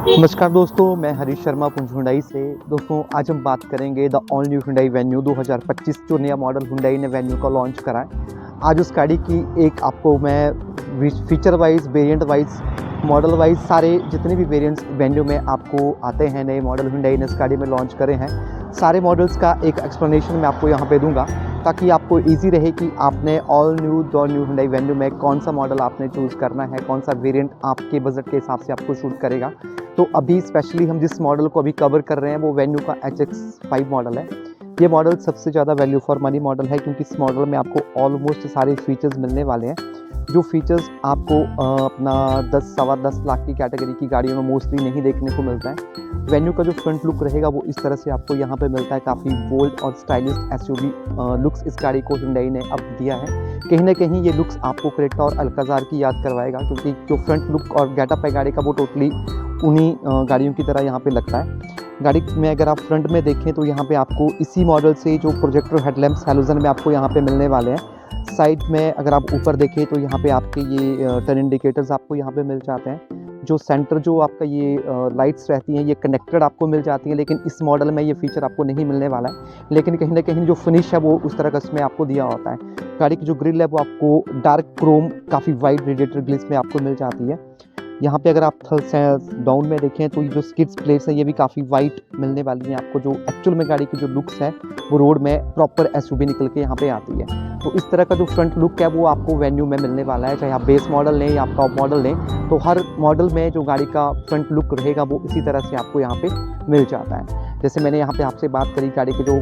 नमस्कार दोस्तों, मैं हरीश शर्मा पुंज हुंडई से। दोस्तों, आज हम बात करेंगे the all new Hyundai venue 2025 जो नया मॉडल हुंडई ने वेन्यू का लॉन्च करा है। आज उस गाड़ी की एक आपको मैं feature wise, variant wise, model wise सारे जितने भी वेरिएंट्स वेन्यू में आपको आते हैं, नए मॉडल हुंडई ने इस गाड़ी में लॉन्च करे हैं, सारे मॉडल्स का एक एक्सप्लेनेशन मैं आपको यहाँ पे दूंगा ताकि आपको इजी रहे कि आपने all new the new Hyundai venue में कौन सा मॉडल आपने चूज़ करना है, कौन सा वेरिएंट आपके बजट के हिसाब से आपको शूट करेगा। तो अभी स्पेशली हम जिस मॉडल को अभी कवर कर रहे हैं वो वेन्यू का HX5 मॉडल है। ये मॉडल सबसे ज़्यादा वैल्यू फॉर मनी मॉडल है क्योंकि इस मॉडल में आपको ऑलमोस्ट सारे फीचर्स मिलने वाले हैं जो फीचर्स आपको अपना 10-10 लाख की कैटेगरी की गाड़ियों में मोस्टली नहीं देखने को मिलता है। वेन्यू का जो फ्रंट लुक रहेगा वो इस तरह से आपको यहाँ पे मिलता है। काफ़ी बोल्ड और स्टाइलिश एसयूवी लुक्स इस गाड़ी को हुंडई ने अब दिया है। कहीं ना कहीं ये लुक्स आपको क्रेटा और अल्काजार की याद करवाएगा क्योंकि जो फ्रंट लुक और गेटअप है गाड़ी का वो टोटली उन्हीं गाड़ियों की तरह यहाँ पे लगता है। गाड़ी में अगर आप फ्रंट में देखें तो यहाँ पे आपको इसी मॉडल से जो प्रोजेक्टर हेडलैम्प्स हैलोजन में आपको यहाँ पे मिलने वाले हैं। साइड में अगर आप ऊपर देखें तो यहाँ पे आपके ये टर्न इंडिकेटर्स आपको यहाँ पे मिल जाते हैं। जो सेंटर जो आपका ये लाइट्स रहती हैं ये कनेक्टेड आपको मिल जाती हैं, लेकिन इस मॉडल में ये फीचर आपको नहीं मिलने वाला है। लेकिन कहीं ना कहीं जो फिनिश है वो उस तरह का इसमें आपको दिया होता है। गाड़ी की जो ग्रिल है वो आपको डार्क क्रोम काफ़ी वाइड रेडिएटर ग्रिल्स में आपको मिल जाती है। यहाँ पे अगर आप डाउन में देखें तो ये जो स्किड्स प्लेट्स हैं ये भी काफ़ी वाइट मिलने वाली हैं आपको। जो एक्चुअल में गाड़ी की जो लुक्स है वो रोड में प्रॉपर एसयूवी निकल के यहाँ पे आती है। तो इस तरह का जो फ्रंट लुक है वो आपको वेन्यू में मिलने वाला है, चाहे आप बेस मॉडल लें या आप टॉप मॉडल लें। तो हर मॉडल में जो गाड़ी का फ्रंट लुक रहेगा वो इसी तरह से आपको यहाँ पे मिल जाता है। जैसे मैंने यहाँ पे आपसे बात करी गाड़ी के जो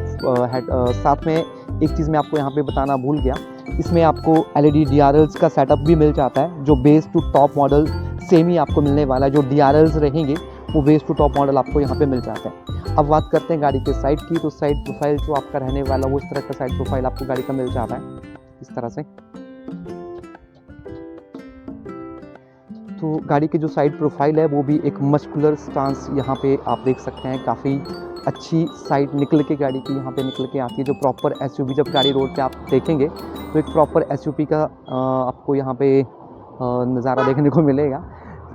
साथ में एक चीज़ मैं आपको यहाँ पे बताना भूल गया, इसमें आपको LED DRLs का सेटअप भी मिल जाता है जो base to top model same ही आपको मिलने वाला है। जो DRLs रहेंगे वो बेस टू टॉप मॉडल आपको यहाँ पे मिल जाते हैं। अब बात करते हैं गाड़ी के साइड की, तो साइड प्रोफाइल जो आपका रहने वाला वो इस तरह का साइड प्रोफाइल आपको गाड़ी का मिल जाता है इस तरह से। तो गाड़ी की जो साइड प्रोफाइल है वो भी एक मस्कुलर स्टांस यहाँ पे आप देख सकते हैं। काफ़ी अच्छी साइड निकल के गाड़ी की यहाँ पे निकल के आती है। जो प्रॉपर एसयूवी जब गाड़ी रोड पे आप देखेंगे तो एक प्रॉपर एसयूवी का आपको यहाँ पे नज़ारा देखने को मिलेगा।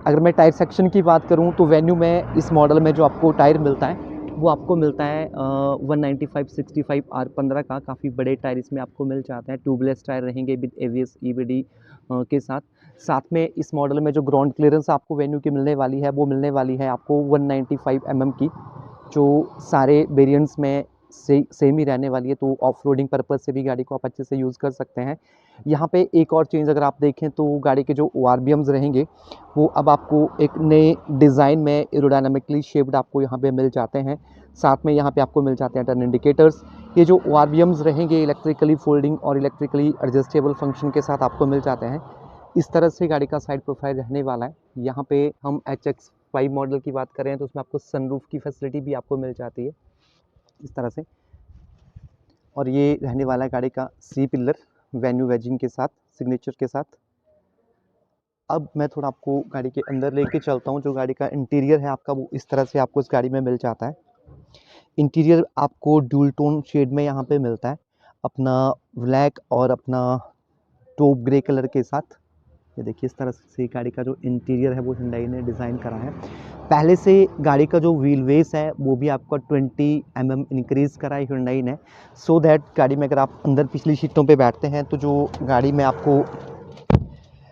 अगर मैं टायर सेक्शन की बात करूं तो वेन्यू में इस मॉडल में जो आपको टायर मिलता है वो आपको मिलता है 195/65 R15 का। काफ़ी बड़े टायर इसमें आपको मिल जाते हैं। ट्यूबलेस टायर रहेंगे विद ABS EBD के साथ। साथ में इस मॉडल में जो ग्राउंड क्लियरेंस आपको वेन्यू की मिलने वाली है वो मिलने वाली है आपको 195 mm की, जो सारे वेरिएंट्स में सेम ही रहने वाली है। तो ऑफ रोडिंग पर्पज़ से भी गाड़ी को आप अच्छे से यूज़ कर सकते हैं। यहाँ पे एक और चेंज अगर आप देखें तो गाड़ी के जो ORBMs रहेंगे वो अब आपको एक नए डिज़ाइन में एरोडायनामिकली शेप्ड आपको यहाँ पे मिल जाते हैं। साथ में यहाँ पे आपको मिल जाते हैं टर्न इंडिकेटर्स। ये जो ORBMs रहेंगे इलेक्ट्रिकली फोल्डिंग और इलेक्ट्रिकली एडजस्टेबल फंक्शन के साथ आपको मिल जाते हैं। इस तरह से गाड़ी का साइड प्रोफाइल रहने वाला है। यहाँ पे हम HX5 मॉडल की बात करें तो उसमें आपको सनरूफ की फैसिलिटी भी आपको मिल जाती है इस तरह से। और ये रहने वाला है गाड़ी का C पिलर वेन्यू वेजिंग के साथ, सिग्नेचर के साथ। अब मैं थोड़ा आपको गाड़ी के अंदर लेके चलता हूँ। जो गाड़ी का इंटीरियर है आपका वो इस तरह से आपको इस गाड़ी में मिल जाता है। इंटीरियर आपको ड्यूल टोन शेड में यहाँ पे मिलता है, अपना ब्लैक और अपना टॉप ग्रे कलर के साथ। ये देखिए इस तरह से गाड़ी का जो इंटीरियर है वो हुंडई ने डिज़ाइन करा है। पहले से गाड़ी का जो व्हील बेस है वो भी आपका 20 mm इंक्रीज़ करा है हुंडई ने, सो दैट गाड़ी में अगर आप अंदर पिछली सीटों पे बैठते हैं तो जो गाड़ी में आपको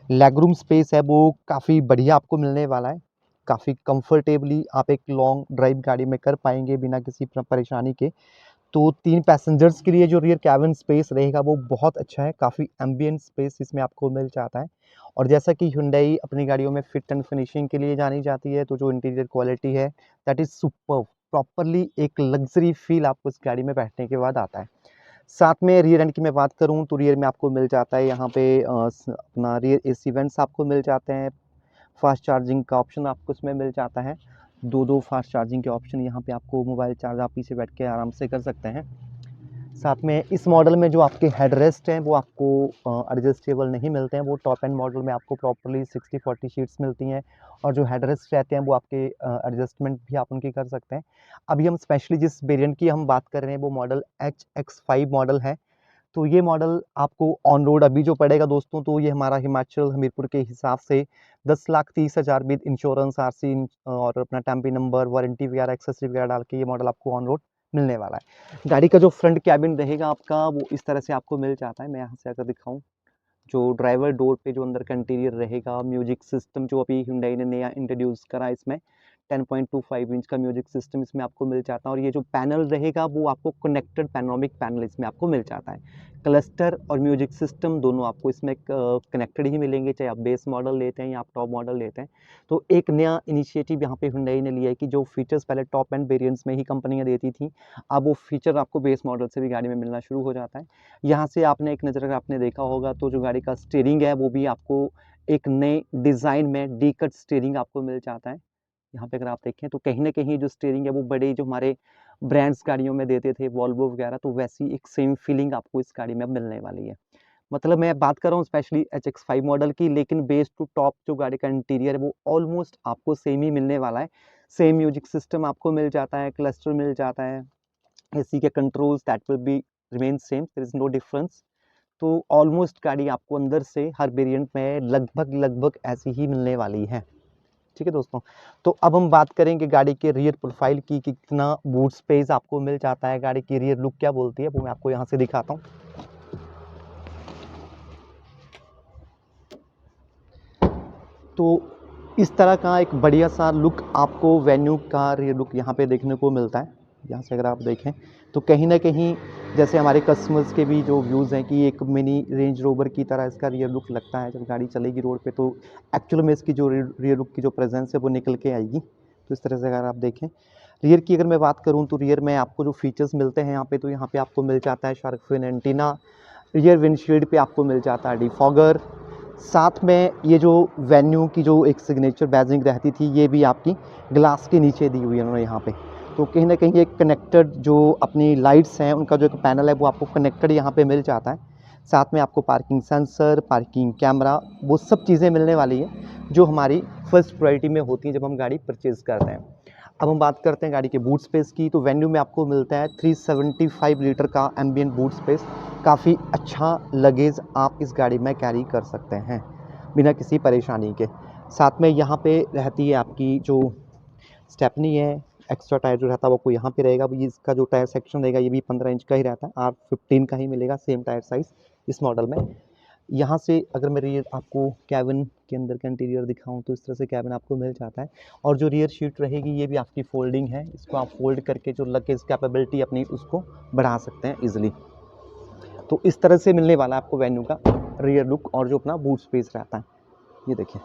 लेग रूम स्पेस है वो काफ़ी बढ़िया आपको मिलने वाला है। काफ़ी कंफर्टेबली आप एक लॉन्ग ड्राइव गाड़ी में कर पाएंगे बिना किसी परेशानी के। तो 3 पैसेंजर्स के लिए जो रियर कैबिन स्पेस रहेगा वो बहुत अच्छा है। काफ़ी एम्बिएंट स्पेस इसमें आपको मिल जाता है। और जैसा कि हुंडई अपनी गाड़ियों में फिट एंड फिनिशिंग के लिए जानी जाती है, तो जो इंटीरियर क्वालिटी है दैट इज़ सुपर्ब। प्रॉपरली एक लग्जरी फील आपको इस गाड़ी में बैठने के बाद आता है। साथ में रियर एंड की मैं बात करूं तो रियर में आपको मिल जाता है यहाँ पे अपना रियर AC वेंट्स आपको मिल जाते हैं। फास्ट चार्जिंग का ऑप्शन आपको इसमें मिल जाता है। दो फास्ट चार्जिंग के ऑप्शन यहाँ पे आपको मोबाइल चार्ज आप पीछे बैठ के आराम से कर सकते हैं। साथ में इस मॉडल में जो आपके हेडरेस्ट हैं वो आपको एडजस्टेबल नहीं मिलते हैं। वो टॉप एंड मॉडल में आपको प्रॉपर्ली 60/40 शीट्स मिलती हैं और जो हेडरेस्ट रहते हैं वो आपके एडजस्टमेंट भी आप उनकी कर सकते हैं। अभी हम स्पेशली जिस वेरिएंट की हम बात कर रहे हैं वो मॉडल HX5 मॉडल है। तो ये मॉडल आपको ऑन रोड अभी जो पड़ेगा दोस्तों, तो ये हमारा हिमाचल हमीरपुर के हिसाब से 10,30,000 विद इंश्योरेंस, आरसी और अपना टैम्पी नंबर, वारंटी वगैरह, एक्सेसरी वगैरह डाल के ये मॉडल आपको ऑन रोड मिलने वाला है। गाड़ी का जो फ्रंट कैबिन रहेगा आपका वो इस तरह से आपको मिल जाता है। मैं यहाँ से अगर दिखाऊँ, जो ड्राइवर डोर पे जो अंदर का इंटीरियर रहेगा, म्यूजिक सिस्टम जो अभी Hyundai ने नया इंट्रोड्यूस करा, इसमें 10.25 इंच का म्यूजिक सिस्टम इसमें आपको मिल जाता है। और ये जो पैनल रहेगा वो आपको कनेक्टेड पैनोरामिक पैनल इसमें आपको मिल जाता है। क्लस्टर और म्यूजिक सिस्टम दोनों आपको इसमें कनेक्टेड ही मिलेंगे, चाहे आप बेस मॉडल लेते हैं या आप टॉप मॉडल लेते हैं। तो एक नया इनिशिएटिव यहाँ पे Hyundai ने लिया है कि जो फीचर्स पहले टॉप एंड वेरिएंट्स में ही कंपनियाँ देती थी, अब वो फीचर आपको बेस मॉडल से भी गाड़ी में मिलना शुरू हो जाता है। यहाँ से आपने एक नज़र अगर आपने देखा होगा तो जो गाड़ी का स्टीयरिंग है वो भी आपको एक नए डिज़ाइन में डी कट स्टीयरिंग आपको मिल जाता है। यहाँ पे अगर आप देखें तो कहीं न कहीं जो स्टीयरिंग है वो बड़े जो हमारे ब्रांड्स गाड़ियों में देते थे वॉल्वो वगैरह, तो वैसी एक सेम फीलिंग आपको इस गाड़ी में अब मिलने वाली है। मतलब मैं बात कर रहा हूँ स्पेशली HX5 मॉडल की, लेकिन बेस टू टॉप जो गाड़ी का इंटीरियर है वो ऑलमोस्ट आपको सेम ही मिलने वाला है। सेम म्यूजिक सिस्टम आपको मिल जाता है, क्लस्टर मिल जाता है, एसी के controls that will be remain same, there is no difference. तो ऑलमोस्ट गाड़ी आपको अंदर से हर वेरिएंट में लगभग ऐसी ही मिलने वाली है। ठीक है दोस्तों, तो अब हम बात करेंगे गाड़ी के रियर प्रोफाइल की कि कितना बूट स्पेस आपको मिल जाता है, गाड़ी की रियर लुक क्या बोलती है वो मैं आपको यहाँ से दिखाता हूँ। तो इस तरह का एक बढ़िया सा लुक आपको वेन्यू का रियर लुक यहाँ पे देखने को मिलता है। यहाँ से अगर आप देखें तो कहीं ना कहीं जैसे हमारे कस्टमर्स के भी जो व्यूज़ हैं कि एक मिनी रेंज रोवर की तरह इसका रियर लुक लगता है। जब गाड़ी चलेगी रोड पे तो एक्चुअल में इसकी जो रियर लुक की जो प्रेजेंस है वो निकल के आएगी। तो इस तरह से अगर आप देखें रियर की अगर मैं बात करूँ तो रियर में आपको जो फीचर्स मिलते हैं यहाँ पे आपको मिल जाता है shark fin antenna, rear windshield पे आपको मिल जाता है डिफॉगर, साथ में ये जो वेन्यू की जो एक सिग्नेचर बैजिंग रहती थी ये भी आपकी ग्लास के नीचे दी हुई है उन्होंने यहाँ पे। तो कहीं ना कहीं एक कनेक्टेड जो अपनी लाइट्स हैं उनका जो एक पैनल है वो आपको कनेक्टेड यहाँ पे मिल जाता है। साथ में आपको पार्किंग सेंसर, पार्किंग कैमरा, वो सब चीज़ें मिलने वाली है जो हमारी फर्स्ट प्रायोरिटी में होती हैं जब हम गाड़ी परचेज़ करते हैं। अब हम बात करते हैं गाड़ी के बूट स्पेस की, तो वेन्यू में आपको मिलता है 375 लीटर का एम्बिएंट बूट स्पेस। काफ़ी अच्छा लगेज आप इस गाड़ी में कैरी कर सकते हैं बिना किसी परेशानी के। साथ में यहाँ पे रहती है आपकी जो स्टेपनी है, एक्स्ट्रा टायर जो रहता है वो आपको यहाँ पे रहेगा। वो इसका जो टायर सेक्शन रहेगा ये भी 15 इंच का ही रहता है, R15 का ही मिलेगा सेम टायर साइज़ इस मॉडल में। यहाँ से अगर मैं रियर आपको कैबिन के अंदर का इंटीरियर दिखाऊं तो इस तरह से कैबिन आपको मिल जाता है। और जो रियर शीट रहेगी ये भी आपकी फोल्डिंग है, इसको आप फोल्ड करके जो लगेज कैपेबिलिटी अपनी उसको बढ़ा सकते हैं इजीली। तो इस तरह से मिलने वाला है आपको वेन्यू का रियर लुक और जो अपना बूट स्पेस रहता है। ये देखिए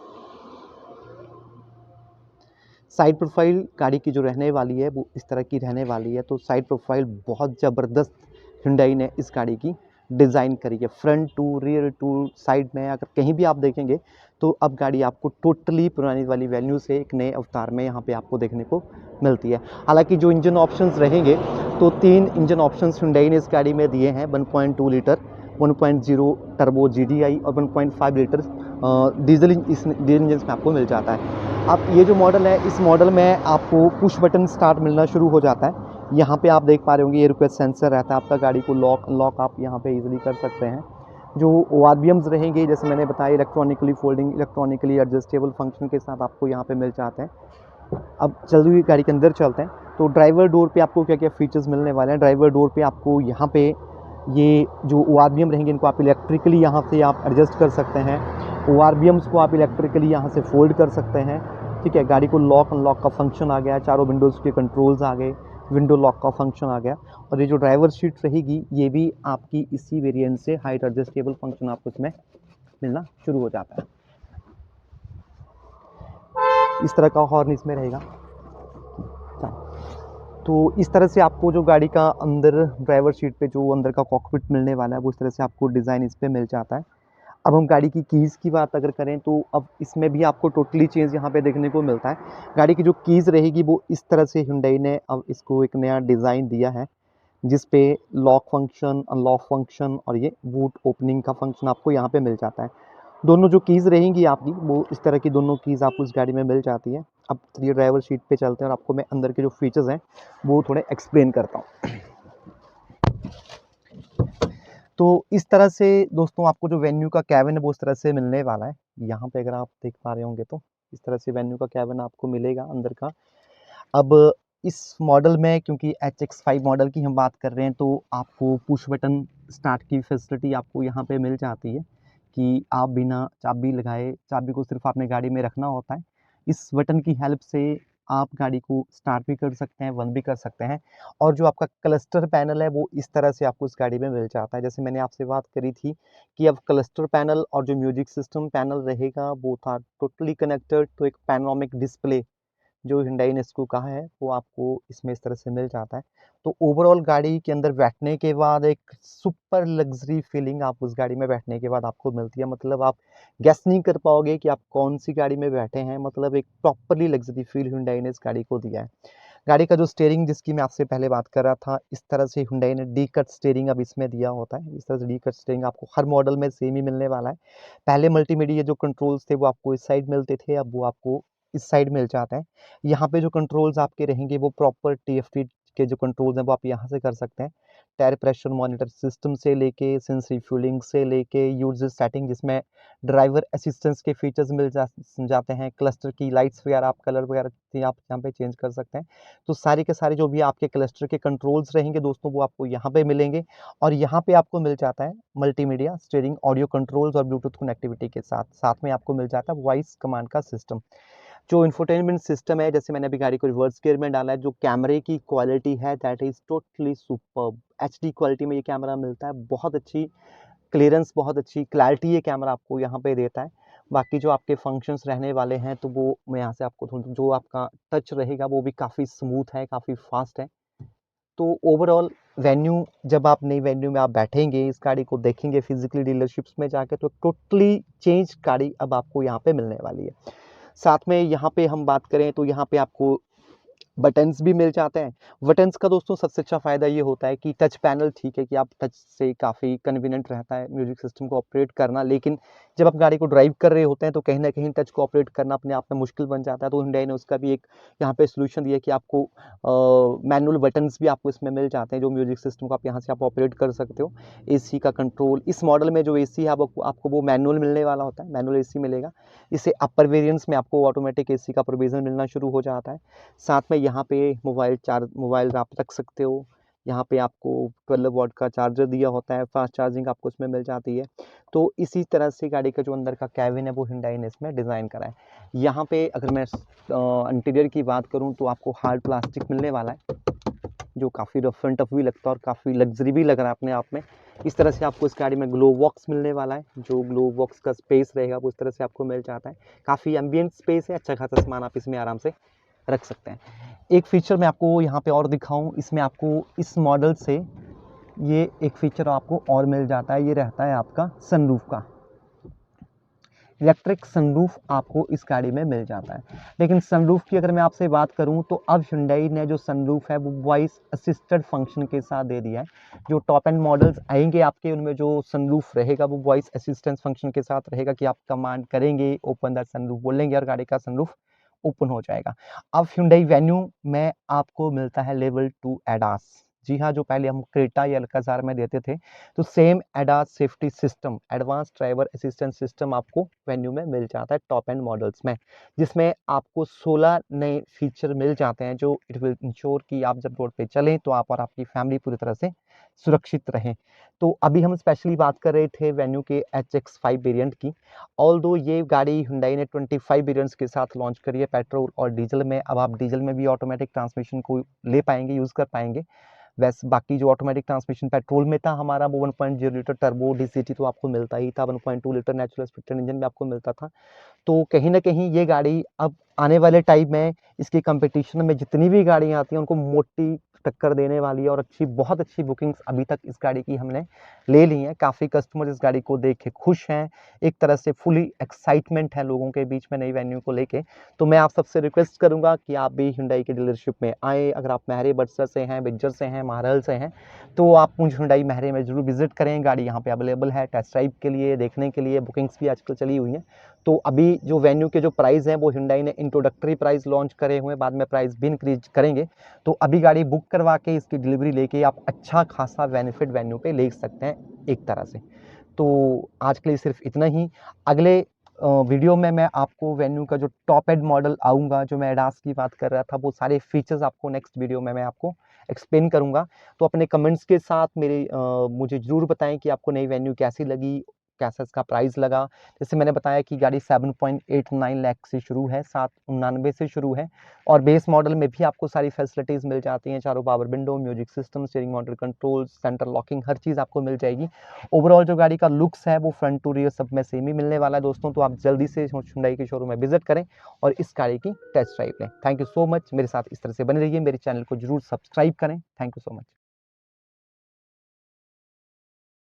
साइड प्रोफाइल गाड़ी की जो रहने वाली है वो इस तरह की रहने वाली है। तो साइड प्रोफाइल बहुत ज़बरदस्त Hyundai ने इस गाड़ी की डिज़ाइन करी है। Front to rear to side में अगर कहीं भी आप देखेंगे तो अब गाड़ी आपको टोटली पुरानी वाली वैल्यू से एक नए अवतार में यहाँ पे आपको देखने को मिलती है। हालांकि जो इंजन ऑप्शंस रहेंगे तो 3 इंजन ऑप्शंस Hyundai ने इस गाड़ी में दिए हैं, 1.2 लीटर, 1.0 टर्बो GDI और 1.5 लीटर डीजल इंजन में आपको मिल जाता है। अब ये जो मॉडल है इस मॉडल में आपको पुश बटन स्टार्ट मिलना शुरू हो जाता है। यहाँ पे आप देख पा रहे होंगे ये रिक्वेस्ट सेंसर रहता है आपका, गाड़ी को लॉक अनलॉक आप यहाँ पे इजीली कर सकते हैं। जो ORVMs रहेंगे जैसे मैंने बताया electronically folding, electronically adjustable function के साथ आपको यहाँ पे मिल जाते हैं। अब चलती हुई गाड़ी के अंदर चलते हैं तो ड्राइवर डोर पे आपको क्या क्या फीचर्स मिलने वाले हैं। ड्राइवर डोर पे आपको यहाँ पे ये जो ORVM रहेंगे इनको आप इलेक्ट्रिकली यहाँ से आप एडजस्ट कर सकते हैं। ORVMs को आप इलेक्ट्रिकली यहाँ से फोल्ड कर सकते हैं। ठीक है, गाड़ी को लॉक अनलॉक का फंक्शन आ गया, चारों विंडोज़ के कंट्रोल्स आ गए, विंडो लॉक का फंक्शन आ गया। और ये जो ड्राइवर सीट रहेगी ये भी आपकी इसी वेरिएंट से हाइट एडजस्टेबल फंक्शन आपको इसमें मिलना शुरू हो जाता है। इस तरह का हॉर्न इसमें रहेगा। तो इस तरह से आपको जो गाड़ी का अंदर ड्राइवर सीट पे जो अंदर का कॉकपिट मिलने वाला है वो इस तरह से आपको डिज़ाइन इस पे मिल जाता है। अब हम गाड़ी की कीज़ की बात अगर करें तो अब इसमें भी आपको टोटली चेंज यहाँ पे देखने को मिलता है। गाड़ी की जो कीज़ रहेगी वो इस तरह से Hyundai ने अब इसको एक नया डिज़ाइन दिया है जिस पे लॉक फंक्शन, अनलॉक फंक्शन और ये बूट ओपनिंग का फंक्शन आपको यहाँ पे मिल जाता है। दोनों जो कीज़ रहेंगी आपकी वो इस तरह की दोनों कीज़ आपको इस गाड़ी में मिल जाती है। अब चलिए ड्राइवर सीट पे चलते हैं और आपको मैं अंदर के जो फीचर्स हैं वो थोड़े एक्सप्लेन करता हूँ। तो इस तरह से दोस्तों आपको जो वेन्यू का केबिन है वो इस तरह से मिलने वाला है। यहाँ पे अगर आप देख पा रहे होंगे तो इस तरह से वेन्यू का केबिन आपको मिलेगा अंदर का। अब इस मॉडल में क्योंकि HX5 मॉडल की हम बात कर रहे हैं तो आपको पुश बटन स्टार्ट की फैसिलिटी आपको यहाँ पे मिल जाती है कि आप बिना चाबी लगाए, चाबी को सिर्फ आपने गाड़ी में रखना होता है। इस बटन की हेल्प से आप गाड़ी को स्टार्ट भी कर सकते हैं, बंद भी कर सकते हैं। और जो आपका क्लस्टर पैनल है वो इस तरह से आपको इस गाड़ी में मिल जाता है। जैसे मैंने आपसे बात करी थी कि अब क्लस्टर पैनल और जो म्यूजिक सिस्टम पैनल रहेगा वो था टोटली कनेक्टेड, तो एक पैनोरामिक डिस्प्ले जो हिंडाई ने इसको कहा है वो आपको इसमें इस तरह से मिल जाता है। तो ओवरऑल गाड़ी के अंदर बैठने के बाद एक सुपर लग्जरी फीलिंग आप उस गाड़ी में बैठने के बाद आपको मिलती है। मतलब आप गेस नहीं कर पाओगे कि आप कौन सी गाड़ी में बैठे हैं। मतलब एक प्रॉपरली लग्जरी फील हिंडाई ने इस गाड़ी को दिया है। गाड़ी का जो स्टीयरिंग जिसकी मैं आपसे पहले बात कर रहा था, इस तरह से हुंडई ने डी कट स्टीयरिंग अब इसमें दिया होता है। इस तरह से डी कट स्टीयरिंग आपको हर मॉडल में सेम ही मिलने वाला है। पहले मल्टीमीडिया जो कंट्रोल्स थे वो आपको इस साइड मिलते थे, अब वो आपको इस साइड मिल जाते हैं। यहाँ पे जो कंट्रोल्स आपके रहेंगे वो प्रॉपर TFT के जो कंट्रोल्स हैं वो आप यहाँ से कर सकते हैं। टायर प्रेशर मॉनिटर सिस्टम से लेके सेंस रिफ्यूलिंग से लेके यूजर सेटिंग जिसमें ड्राइवर असिस्टेंस के फीचर्स मिल जाते हैं। क्लस्टर की लाइट्स वगैरह आप कलर वगैरह आप यहाँ पे चेंज कर सकते हैं। तो सारे के सारे जो भी आपके क्लस्टर के कंट्रोल्स रहेंगे दोस्तों वो आपको यहाँ पे मिलेंगे। और यहाँ पे आपको मिल जाता है मल्टीमीडिया स्टीयरिंग ऑडियो कंट्रोल्स और ब्लूटूथ कनेक्टिविटी के साथ साथ में आपको मिल जाता है वॉइस कमांड का सिस्टम। जो इंफोटेनमेंट सिस्टम है, जैसे मैंने अभी गाड़ी को रिवर्स गियर में डाला है, जो कैमरे की क्वालिटी है that is totally superb. HD quality में ये कैमरा मिलता है। बहुत अच्छी क्लियरेंस, बहुत अच्छी क्लैरिटी ये कैमरा आपको यहाँ पे देता है। बाकी जो आपके फंक्शंस रहने वाले हैं तो वो मैं यहाँ से आपको जो आपका टच रहेगा वो भी काफ़ी स्मूथ है, काफ़ी फास्ट है। तो ओवरऑल वेन्यू, जब आप नई वेन्यू में आप बैठेंगे, इस गाड़ी को देखेंगे फिजिकली डीलरशिप्स में जाके, तो टोटली चेंज गाड़ी अब आपको यहाँ पे मिलने वाली है। साथ में यहाँ पे हम बात करें तो यहाँ पे आपको बटन्स भी मिल जाते हैं। बटन्स का दोस्तों सबसे अच्छा फ़ायदा ये होता है कि टच पैनल ठीक है कि आप टच से काफ़ी कन्वीनिएंट रहता है म्यूज़िक सिस्टम को ऑपरेट करना, लेकिन जब आप गाड़ी को ड्राइव कर रहे होते हैं तो कहीं न कहीं टच को ऑपरेट करना अपने आप में मुश्किल बन जाता है। तो हुंडई ने उसका भी एक यहाँ पे सॉल्यूशन दिया है कि आपको मैनुअल बटन्स भी आपको इसमें मिल जाते हैं, जो म्यूज़िक सिस्टम को आप यहाँ से आप ऑपरेट कर सकते हो। एसी का कंट्रोल, इस मॉडल में जो एसी है आपको वो मैनुअल मिलने वाला होता है, मैनुअल एसी मिलेगा। इससे अपर वेरिएंट्स में आपको ऑटोमेटिक एसी का प्रोविज़न मिलना शुरू हो जाता है। साथ में यहाँ पे मोबाइल आप रख सकते हो। यहाँ पे आपको 12 वॉट का चार्जर दिया होता है, फास्ट चार्जिंग आपको इसमें मिल जाती है। तो इसी तरह से गाड़ी का जो अंदर का केबिन है वो हुंडई ने इसमें डिज़ाइन करा है। यहाँ पे अगर मैं इंटीरियर की बात करूँ तो आपको हार्ड प्लास्टिक मिलने वाला है, जो काफ़ी रफ एंड टफ भी लगता है और काफ़ी लग्जरी भी लग रहा है अपने आप में। इस तरह से आपको इस गाड़ी में ग्लो बॉक्स मिलने वाला है, जो ग्लो बॉक्स का स्पेस रहेगा वो इस तरह से आपको मिल जाता है। काफ़ी एम्बिएंट स्पेस है, अच्छा खासा सामान आप इसमें आराम से रख सकते हैं। एक फीचर मैं आपको यहाँ पे और दिखाऊँ, इसमें आपको इस मॉडल से ये एक फीचर आपको और मिल जाता है, ये रहता है आपका सनरूफ का। इलेक्ट्रिक सनरूफ आपको इस गाड़ी में मिल जाता है। लेकिन सनरूफ की अगर मैं आपसे बात करूं तो अब हुंडई ने जो सनरूफ है वो वॉइस असिस्टेड फंक्शन के साथ दे दिया है। जो टॉप एंड मॉडल्स आएंगे आपके उनमें जो सनरूफ रहेगा वो वॉइस असिस्टेंस फंक्शन के साथ रहेगा कि आप कमांड करेंगे, ओपन द सनरूफ बोलेंगे और गाड़ी का सनरूफ ओपन हो जाएगा। अब हुंडई वेन्यू में आपको मिलता है लेवल 2 एडास। जी हाँ, जो पहले हम क्रेटा या अल्काज़ार में देते थे, तो same ADAS safety system, advance driver assistance system आपको वेन्यू में मिल जाता है टॉप एंड मॉडल्स में, जिसमें आपको 16 नए फीचर मिल जाते हैं जो इट विल इंश्योर कि आप जब रोड पे चलें तो आप और आपकी फैमिली पूरी तरह से सुरक्षित रहें। तो अभी हम स्पेशली बात कर रहे थे वेन्यू के HX5 वेरिएंट की। ऑल्दो ये गाड़ी हुंडई ने 25 वेरिएंट्स के साथ लॉन्च करी है पेट्रोल और डीजल में। अब आप डीजल में भी ऑटोमेटिक ट्रांसमिशन को ले पाएंगे, यूज़ कर पाएंगे। वैसे बाकी जो ऑटोमेटिक ट्रांसमिशन पेट्रोल में था हमारा वो 1.0 लीटर टर्बो DCT तो आपको मिलता ही था, 1.2 लीटर नेचुरल एस्पिरेटेड इंजन भी आपको मिलता था। तो कहीं न कहीं ये गाड़ी अब आने वाले टाइम में इसके कंपटीशन में जितनी भी गाड़ियाँ आती हैं उनको मोटी टक्कर देने वाली है और बहुत अच्छी बुकिंग्स अभी तक इस गाड़ी की हमने ले ली हैं। काफ़ी कस्टमर इस गाड़ी को देख के खुश हैं। एक तरह से फुली एक्साइटमेंट है लोगों के बीच में नई वेन्यू को लेके। तो मैं आप सबसे रिक्वेस्ट करूँगा कि आप भी हुंडई की डीलरशिप में आएँ। अगर आप मैहरे बड़सर से हैं, बिज्जर से हैं, महारहल से हैं, तो आप मुझ हुंडई मैहरे में ज़रूर विज़िट करें। गाड़ी यहाँ पे अवेलेबल है टेस्ट ड्राइव के लिए, देखने के लिए, बुकिंग्स भी आजकल चली हुई हैं। तो अभी जो वेन्यू के जो प्राइस हैं वो Hyundai ने इंट्रोडक्टरी प्राइस लॉन्च करे हुए हैं, बाद में प्राइस भी इंक्रीज करेंगे। तो अभी गाड़ी बुक करवा के इसकी डिलीवरी लेके आप अच्छा खासा बेनिफिट वेन्यू पे ले सकते हैं एक तरह से। तो आज के लिए सिर्फ इतना ही। अगले वीडियो में मैं आपको वेन्यू का जो टॉप एंड मॉडल आऊँगा, जो मैं एडास की बात कर रहा था, वो सारे फीचर्स आपको नेक्स्ट वीडियो में मैं आपको एक्सप्लेन करूँगा। तो अपने कमेंट्स के साथ मुझे ज़रूर बताएं कि आपको नई वेन्यू कैसी लगी, कैसा इसका प्राइस लगा। जैसे मैंने बताया कि गाड़ी 7.89 लाख से शुरू है, 799 से शुरू है, और बेस मॉडल में भी आपको सारी फैसिलिटीज़ मिल जाती हैं, चारों power window, music system, steering monitor control, centre locking, हर चीज़ आपको मिल जाएगी। ओवरऑल जो गाड़ी का लुक्स है वो फ्रंट टू रियर सब में सेम ही मिलने वाला है दोस्तों। तो आप जल्दी से Hyundai के शोरूम में विजिट करें और इस गाड़ी की टेस्ट ड्राइव लें। थैंक यू सो मच, मेरे साथ इस तरह से बने रहिए, मेरे चैनल को जरूर सब्सक्राइब करें। Thank you so much.